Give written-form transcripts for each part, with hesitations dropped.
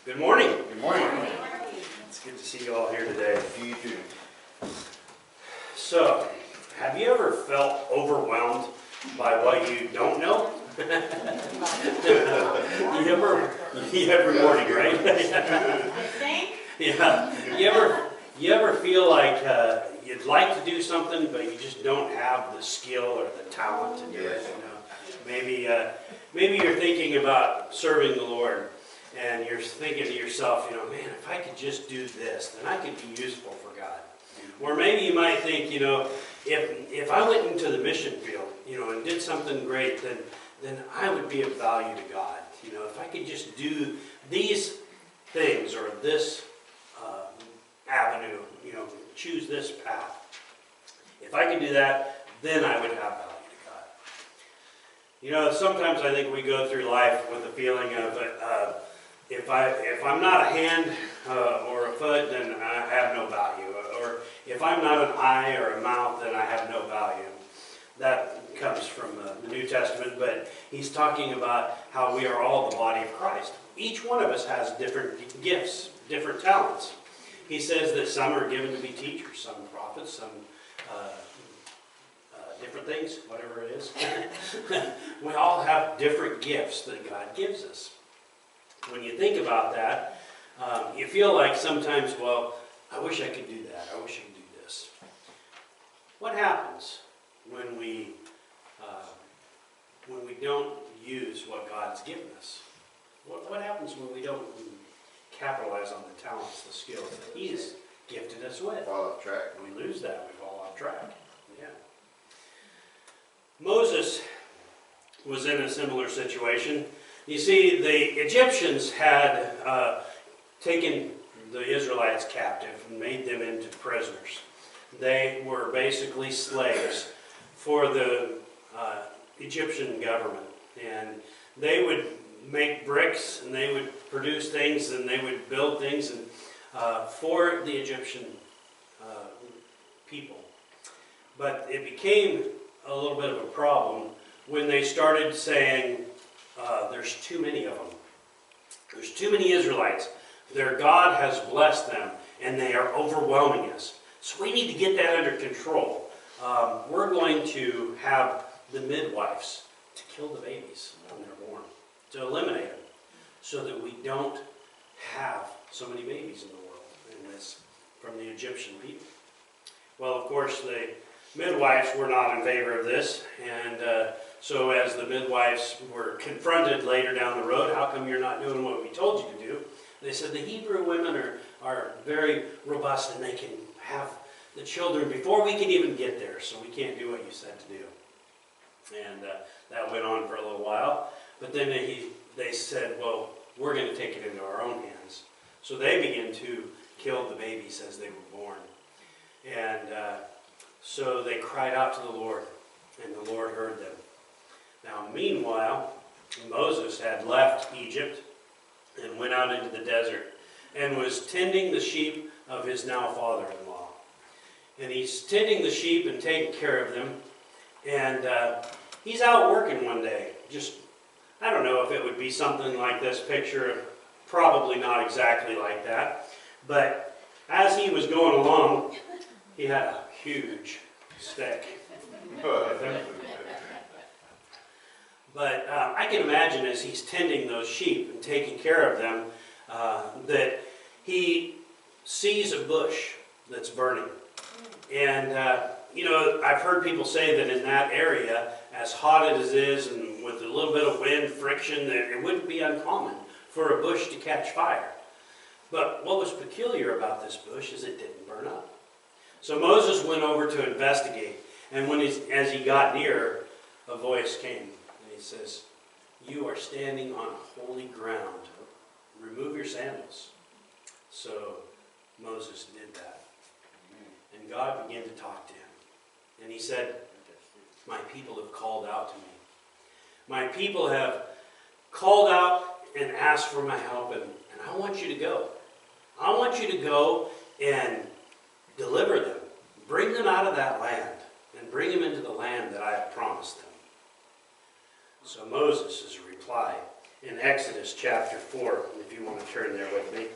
Good morning. Good morning. It's good to see you all here today. You too. So, have you ever felt overwhelmed by what you don't know? Every morning, right? Yeah. You ever feel like you'd like to do something, but you just don't have the skill or the talent to do it? Maybe you're thinking about serving the Lord, and you're thinking to yourself, man, if I could just do this, then I could be useful for God. Or maybe you might think, if I went into the mission field, and did something great, then I would be of value to God. If I could just do these things or this avenue, choose this path. If I could do that, then I would have value to God. Sometimes I think we go through life with the feeling of, if I'm not a hand or a foot, then I have no value. Or if I'm not an eye or a mouth, then I have no value. That comes from the New Testament, but he's talking about how we are all the body of Christ. Each one of us has different gifts, different talents. He says that some are given to be teachers, some prophets, some different things, whatever it is. We all have different gifts that God gives us. When you think about that, you feel like sometimes, well, I wish I could do that. I wish I could do this. What happens when we don't use what God's given us? What happens when we don't capitalize on the talents, the skills that He's gifted us with? Fall off track. When we lose that, we fall off track. Yeah. Moses was in a similar situation. You see, the Egyptians had taken the Israelites captive and made them into prisoners. They were basically slaves for the Egyptian government. And they would make bricks, and they would produce things, and they would build things for the Egyptian people. But it became a little bit of a problem when they started saying, there's too many of them. There's too many Israelites. Their God has blessed them, and they are overwhelming us. So we need to get that under control. We're going to have the midwives to kill the babies when they're born, to eliminate them, so that we don't have so many babies in the world, and this from the Egyptian people. Well, of course, the midwives were not in favor of this, and so as the midwives were confronted later down the road, how come you're not doing what we told you to do? They said the Hebrew women are very robust, and they can have the children before we can even get there, so we can't do what you said to do. And that went on for a little while, but then they said, well, we're going to take it into our own hands. So they began to kill the babies as they were born. And so they cried out to the Lord, and the Lord heard them. Now, meanwhile, Moses had left Egypt and went out into the desert and was tending the sheep of his now father-in-law. And he's tending the sheep and taking care of them. And he's out working one day. I don't know if it would be something like this picture. Probably not exactly like that. But as he was going along, he had a huge stick with him. But I can imagine as he's tending those sheep and taking care of them, that he sees a bush that's burning. And, I've heard people say that in that area, as hot as it is and with a little bit of wind, friction, that it wouldn't be uncommon for a bush to catch fire. But what was peculiar about this bush is it didn't burn up. So Moses went over to investigate, and as he got near, a voice came, and he says, "You are standing on holy ground. Remove your sandals." So Moses did that. And God began to talk to him. And he said, "My people have called out to me. My people have called out and asked for my help, and I want you to go. I want you to go and deliver them. Bring them out of that land and bring them into the land that I have promised them." So Moses' reply in Exodus chapter 4, if you want to turn there with me.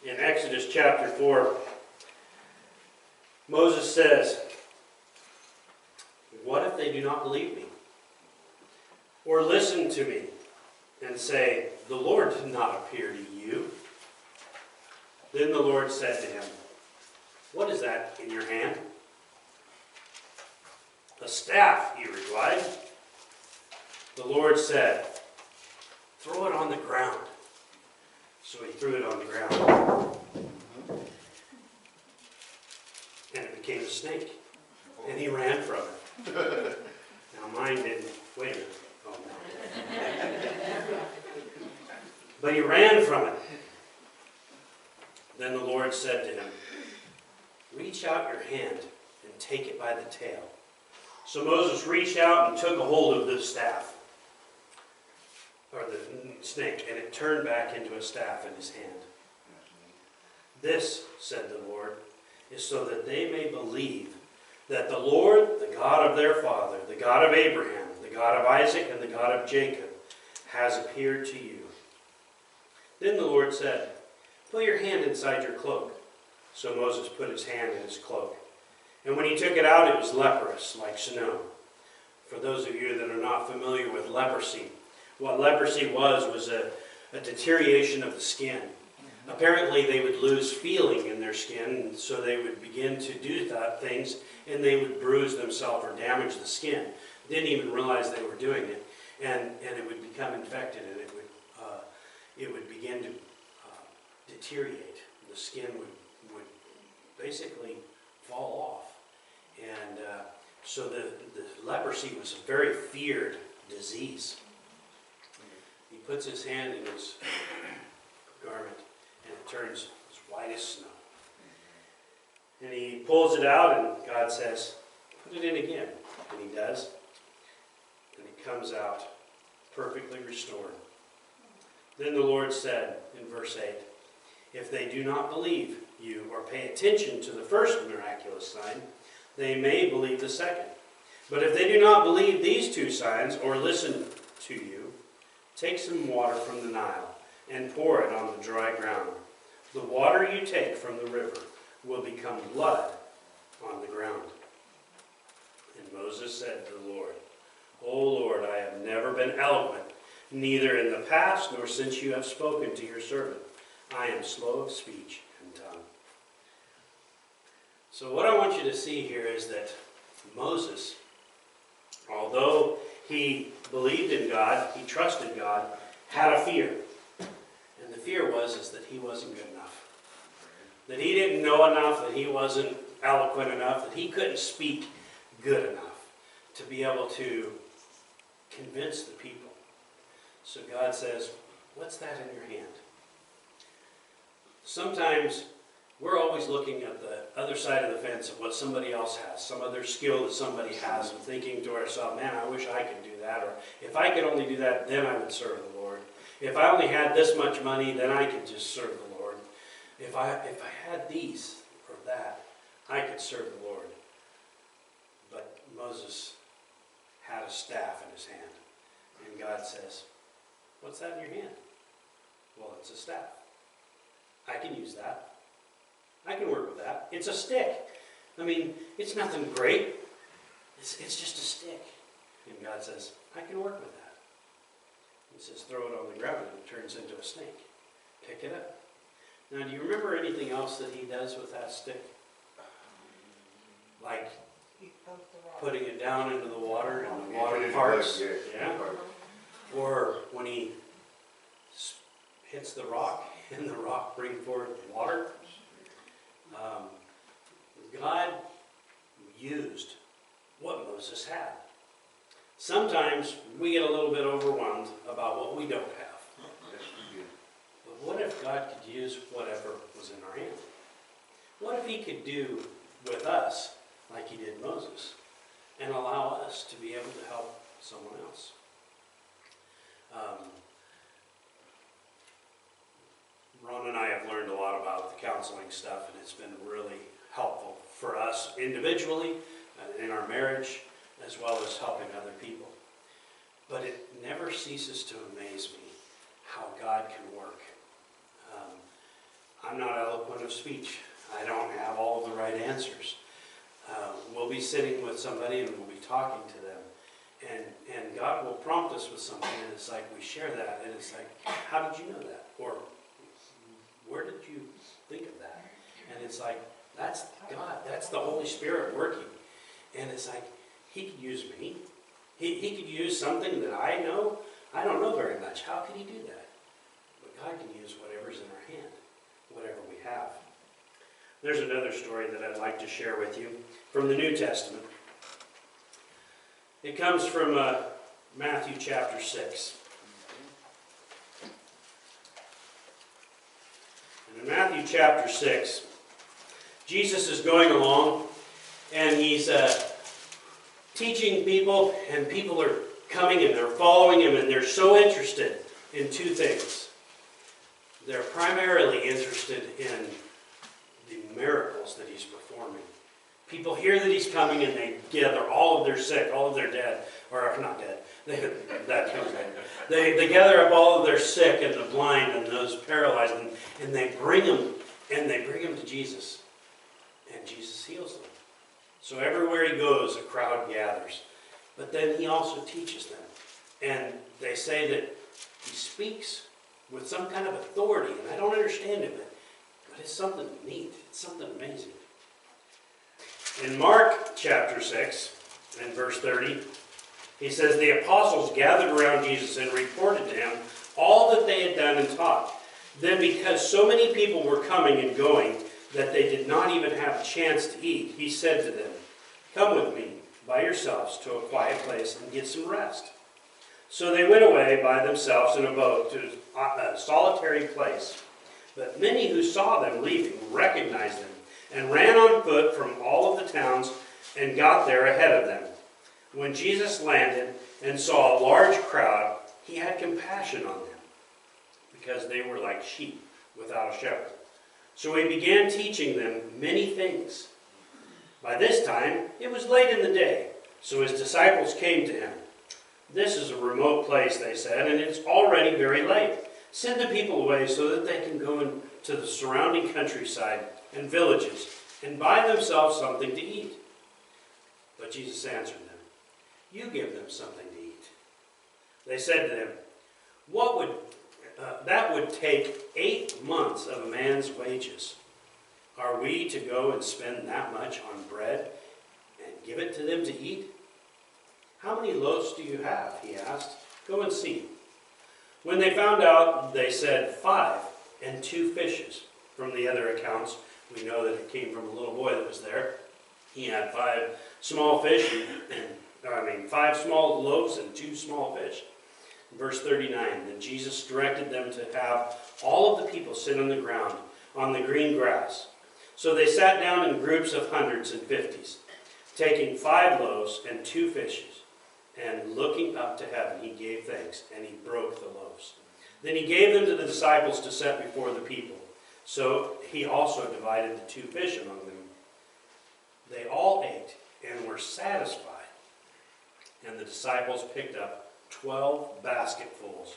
In Exodus chapter 4, Moses says, "What if they do not believe me? Or listen to me and say, 'The Lord did not appear to you'?" Then the Lord said to him, "What is that in your hand?" "A staff," he replied. The Lord said, "Throw it on the ground." So he threw it on the ground. And it became a snake. And he ran from it. Now mine didn't. Wait a minute. Oh, no. But he ran from it. Then the Lord said to him, "Reach out your hand and take it by the tail." So Moses reached out and took a hold of the staff, or the snake, and it turned back into a staff in his hand. "This," said the Lord, "is so that they may believe that the Lord, the God of their father, the God of Abraham, the God of Isaac, and the God of Jacob, has appeared to you." Then the Lord said, "Put your hand inside your cloak." So Moses put his hand in his cloak. And when he took it out, it was leprous, like snow. For those of you that are not familiar with leprosy, what leprosy was a deterioration of the skin. Apparently they would lose feeling in their skin, and so they would begin to do things, and they would bruise themselves or damage the skin. Didn't even realize they were doing it, and it would become infected, and it would begin to deteriorate. The skin would basically fall off, and so the leprosy was a very feared disease. He puts his hand in his garment, and it turns as white as snow. And he pulls it out, and God says, "Put it in again." And he does. And it comes out perfectly restored. Then the Lord said in verse 8, "If they do not believe you or pay attention to the first miraculous sign, they may believe the second. But if they do not believe these two signs or listen to you, take some water from the Nile and pour it on the dry ground. The water you take from the river will become blood on the ground." And Moses said to the Lord, "O Lord, I have never been eloquent, neither in the past nor since you have spoken to your servant. I am slow of speech and tongue." So what I want you to see here is that Moses, although he believed in God, he trusted God, had a fear. And the fear was that he wasn't good enough. That he didn't know enough, that he wasn't eloquent enough, that he couldn't speak good enough to be able to convince the people. So God says, "What's that in your hand?" Sometimes we're always looking at the other side of the fence of what somebody else has, some other skill that somebody has, and thinking to ourselves, "Man, I wish I could do that," or "If I could only do that, then I would serve the Lord. If I only had this much money, then I could just serve the Lord. If I had these or that, I could serve the Lord." But Moses had a staff in his hand, and God says, "What's that in your hand?" "Well, it's a staff. I can use that. I can work with that. It's a stick. I mean, it's nothing great. It's just a stick." And God says, "I can work with that." He says, "Throw it on the ground," and it turns into a snake. Pick it up. Now, do you remember anything else that he does with that stick? Like putting it down into the water and the water parts? Yeah. Or when he hits the rock and the rock brings forth water? God used what Moses had. Sometimes we get a little bit overwhelmed about what we don't have. But what if God could use whatever was in our hand? What if he could do with us like he did Moses and allow us to be able to help someone else? Ron and I have learned a lot about the counseling stuff, and it's been really helpful for us individually in our marriage, as well as helping other people. But it never ceases to amaze me how God can work. I'm not eloquent of speech. I don't have all of the right answers. We'll be sitting with somebody and we'll be talking to them. And God will prompt us with something, and it's like we share that, and it's like, how did you know that? Or where did you think of that? And it's like, that's God. That's the Holy Spirit working. And it's like, He could use me. He could use something that I know. I don't know very much. How could He do that? But God can use whatever's in our hand, whatever we have. There's another story that I'd like to share with you from the New Testament. It comes from Matthew chapter 6. And in Matthew chapter 6, Jesus is going along and He's teaching people, and people are coming and they're following Him, and they're so interested in two things. They're primarily interested in the miracles that He's performing. People hear that He's coming and they gather all of their sick, all of their dead, or not dead, they gather up all of their sick and the blind and those paralyzed, and they bring them to Jesus, and Jesus heals them. So everywhere He goes, a crowd gathers. But then He also teaches them. And they say that He speaks with some kind of authority, and I don't understand it, but it's something neat. It's something amazing. In Mark chapter 6 and verse 30, he says, the apostles gathered around Jesus and reported to Him all that they had done and taught. Then because so many people were coming and going that they did not even have a chance to eat, He said to them, come with me by yourselves to a quiet place and get some rest. So they went away by themselves in a boat to a solitary place. But many who saw them leaving recognized them and ran on foot from all of the towns and got there ahead of them. When Jesus landed and saw a large crowd, He had compassion on them, because they were like sheep without a shepherd. So He began teaching them many things. By this time, it was late in the day, so His disciples came to Him. This is a remote place, they said, and it's already very late. Send the people away so that they can go into the surrounding countryside and villages and buy themselves something to eat. But Jesus answered them, you give them something to eat. They said to Him, that would take 8 months of a man's wages. Are we to go and spend that much on bread and give it to them to eat? How many loaves do you have? He asked. Go and see. When they found out, they said 5 and 2 fishes. From the other accounts, we know that it came from a little boy that was there. He had 5 small fish, 5 small loaves and 2 small fish. Verse 39, then Jesus directed them to have all of the people sit on the ground, on the green grass. So they sat down in groups of hundreds and fifties, taking 5 loaves and 2 fishes. And looking up to heaven, He gave thanks, and He broke the loaves. Then He gave them to the disciples to set before the people. So He also divided the 2 fish among them. They all ate and were satisfied. And the disciples picked up 12 basketfuls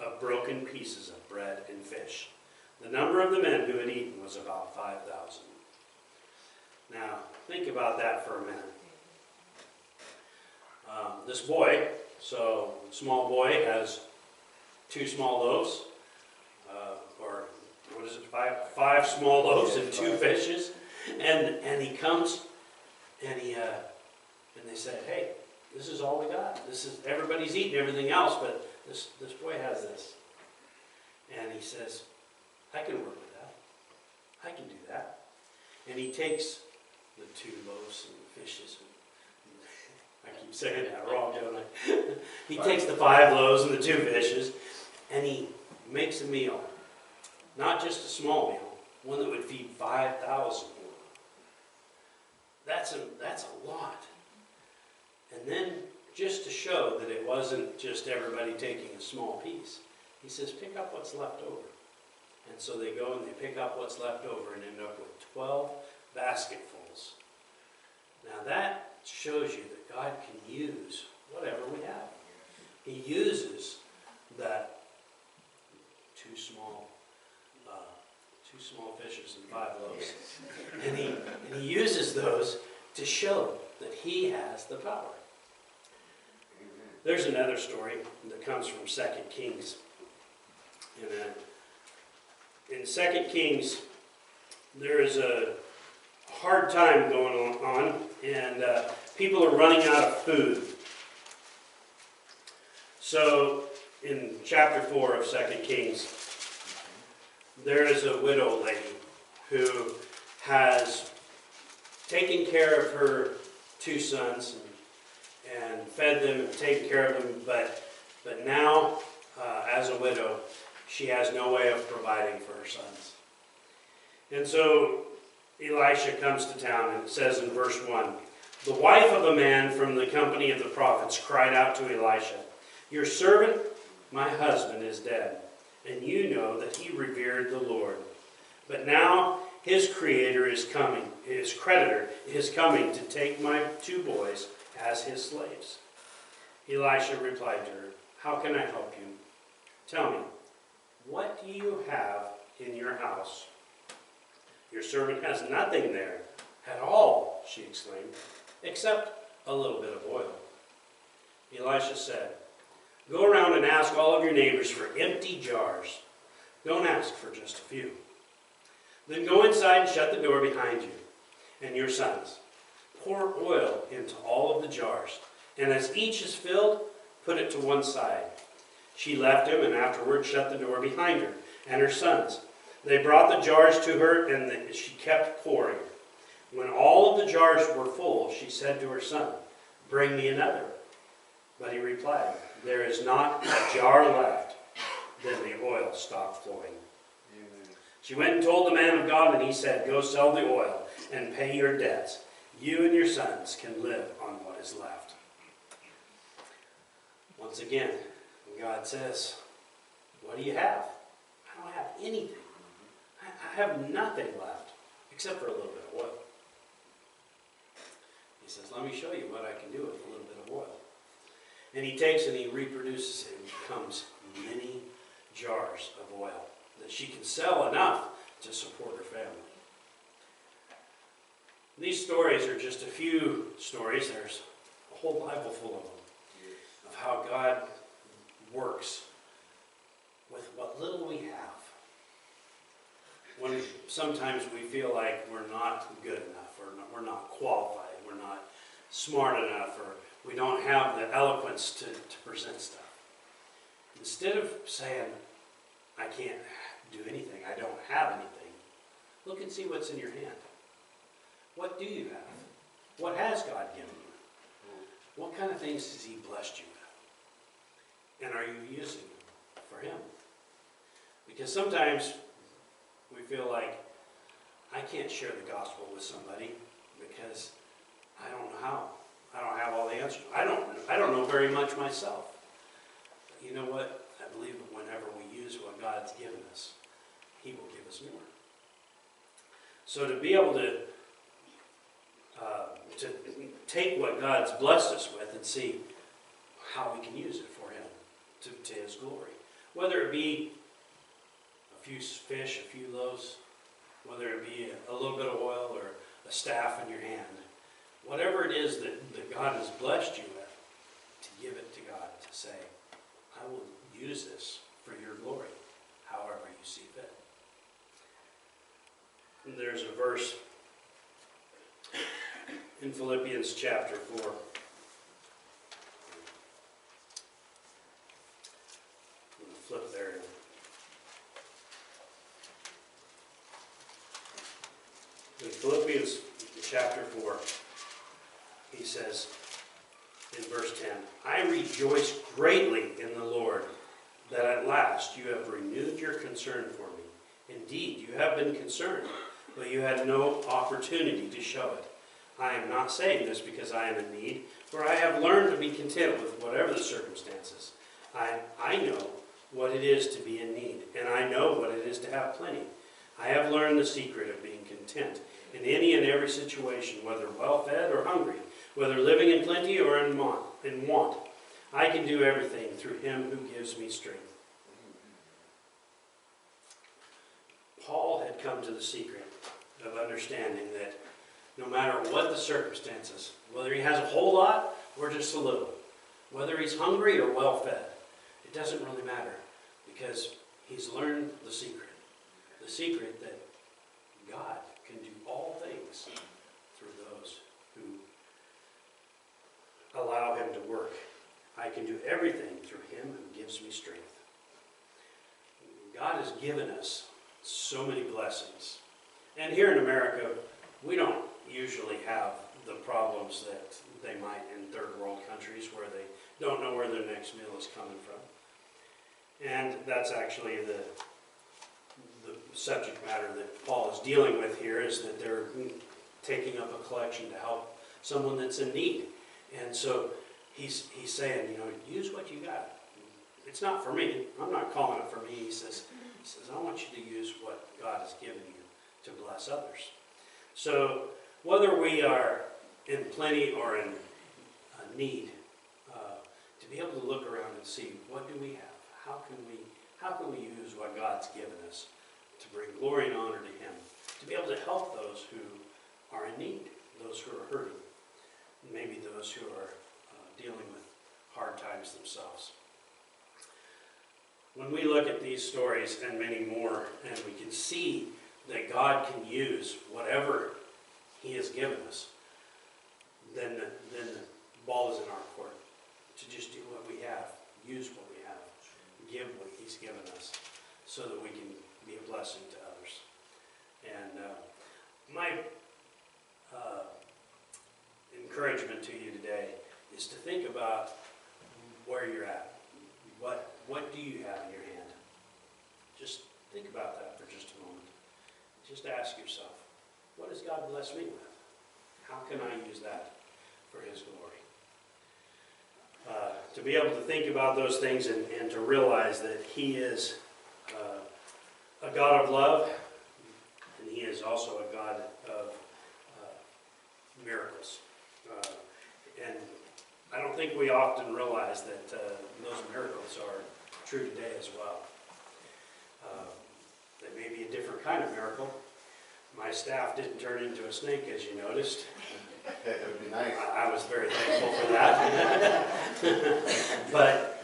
of broken pieces of bread and fish. The number of the men who had eaten was about 5,000. Now, think about that for a minute. This boy, so small boy, has 2 small loaves, or what is it, 5 small loaves and 2 fishes, and he comes, and they say, hey, this is all we got. This is, everybody's eating everything else, but this boy has this. And he says, I can work with that. I can do that. And he takes the 2 loaves and the fishes. I keep saying that wrong, don't I? He takes the 5 loaves and the 2 fishes, and he makes a meal. Not just a small meal, one that would feed 5,000. That's a lot. And then, just to show that it wasn't just everybody taking a small piece, he says, pick up what's left over. And so they go and they pick up what's left over and end up with 12 basketfuls. Now that shows you that God can use whatever we have. He uses There's another story that comes from 2 Kings. And in 2 Kings, there is a hard time going on, and people are running out of food. So, in chapter 4 of 2 Kings, there is a widow lady who has taken care of her 2 sons and fed them and taken care of them, but now, as a widow, she has no way of providing for her sons. And so Elisha comes to town, and it says in verse 1, "The wife of a man from the company of the prophets cried out to Elisha, 'Your servant, my husband, is dead, and you know that he revered the Lord. But now his creditor is coming to take my 2 boys as his slaves.' Elisha replied to her, 'How can I help you? Tell me, what do you have in your house?' 'Your servant has nothing there at all,' she exclaimed, 'except a little bit of oil.' Elisha said, 'Go around and ask all of your neighbors for empty jars. Don't ask for just a few. Then go inside and shut the door behind you and your sons. Pour oil into all of the jars, and as each is filled, put it to one side.' She left him and afterward shut the door behind her and her sons. They brought the jars to her, and she kept pouring. When all of the jars were full, she said to her son, 'Bring me another.' But he replied, 'There is not a jar left.' Then the oil stopped flowing. Amen. She went and told the man of God, and he said, 'Go sell the oil and pay your debts. You and your sons can live on what is left.'" Once again, God says, "What do you have?" "I don't have anything. I have nothing left except for a little bit of oil." He says, "Let me show you what I can do with a little bit of oil." And he takes and he reproduces it, and it becomes many jars of oil that she can sell enough to support her family. These stories are just a few stories. There's a whole Bible full of them, of how God works with what little we have. When sometimes we feel like we're not good enough, or we're not qualified, we're not smart enough, or we don't have the eloquence to present stuff. Instead of saying, "I can't do anything, I don't have anything," look and see what's in your hand. What do you have? What has God given you? What kind of things has He blessed you with? And are you using them for Him? Because sometimes we feel like, I can't share the gospel with somebody because I don't know how. I don't have all the answers. I don't know very much myself. But you know what? I believe that whenever we use what God's given us, He will give us more. So to be able to take what God's blessed us with and see how we can use it for Him, to His glory. Whether it be a few fish, a few loaves, whether it be a little bit of oil or a staff in your hand, whatever it is that God has blessed you with, to give it to God, to say, "I will use this for your glory, however you see fit." And there's a verse in Philippians chapter 4. Flip there. In Philippians chapter 4, he says in verse 10, "I rejoice greatly in the Lord that at last you have renewed your concern for me. Indeed, you have been concerned, but you had no opportunity to show it. I am not saying this because I am in need, for I have learned to be content with whatever the circumstances. I know what it is to be in need, and I know what it is to have plenty. I have learned the secret of being content in any and every situation, whether well-fed or hungry, whether living in plenty or in want. I can do everything through Him who gives me strength." Paul had come to the secret of understanding that no matter what the circumstances, whether he has a whole lot or just a little, whether he's hungry or well-fed. It doesn't really matter, because he's learned the secret that God can do all things through those who allow him to work. I can do everything through him who gives me strength. God has given us so many blessings. And here in America, we don't usually have the problems that they might in third world countries where they don't know where their next meal is coming from. And that's actually the subject matter that Paul is dealing with here, is that they're taking up a collection to help someone that's in need. And so he's saying, use what you got. It's not for me. I'm not calling it for me. He says, I want you to use what God has given you to bless others. So whether we are in plenty or in need, to be able to look around and see, what do we have? How can we use what God's given us to bring glory and honor to him, to be able to help those who are in need, those who are hurting, maybe those who are dealing with hard times themselves. When we look at these stories and many more, and we can see that God can use whatever he has given us, then the ball is in our court to just do what we have, use what we have, give what he's given us, so that we can be a blessing to others. And my encouragement to you today is to think about where you're at. What do you have in your hand? Just think about that for just a moment. Just ask yourself, what does God bless me with? How can I use that for his glory? To be able to think about those things and to realize that he is a God of love, and he is also a God of miracles. And I don't think we often realize that those miracles are true today as well. They may be a different kind of miracle. My staff didn't turn into a snake, as you noticed. It would be nice. I was very thankful for that. But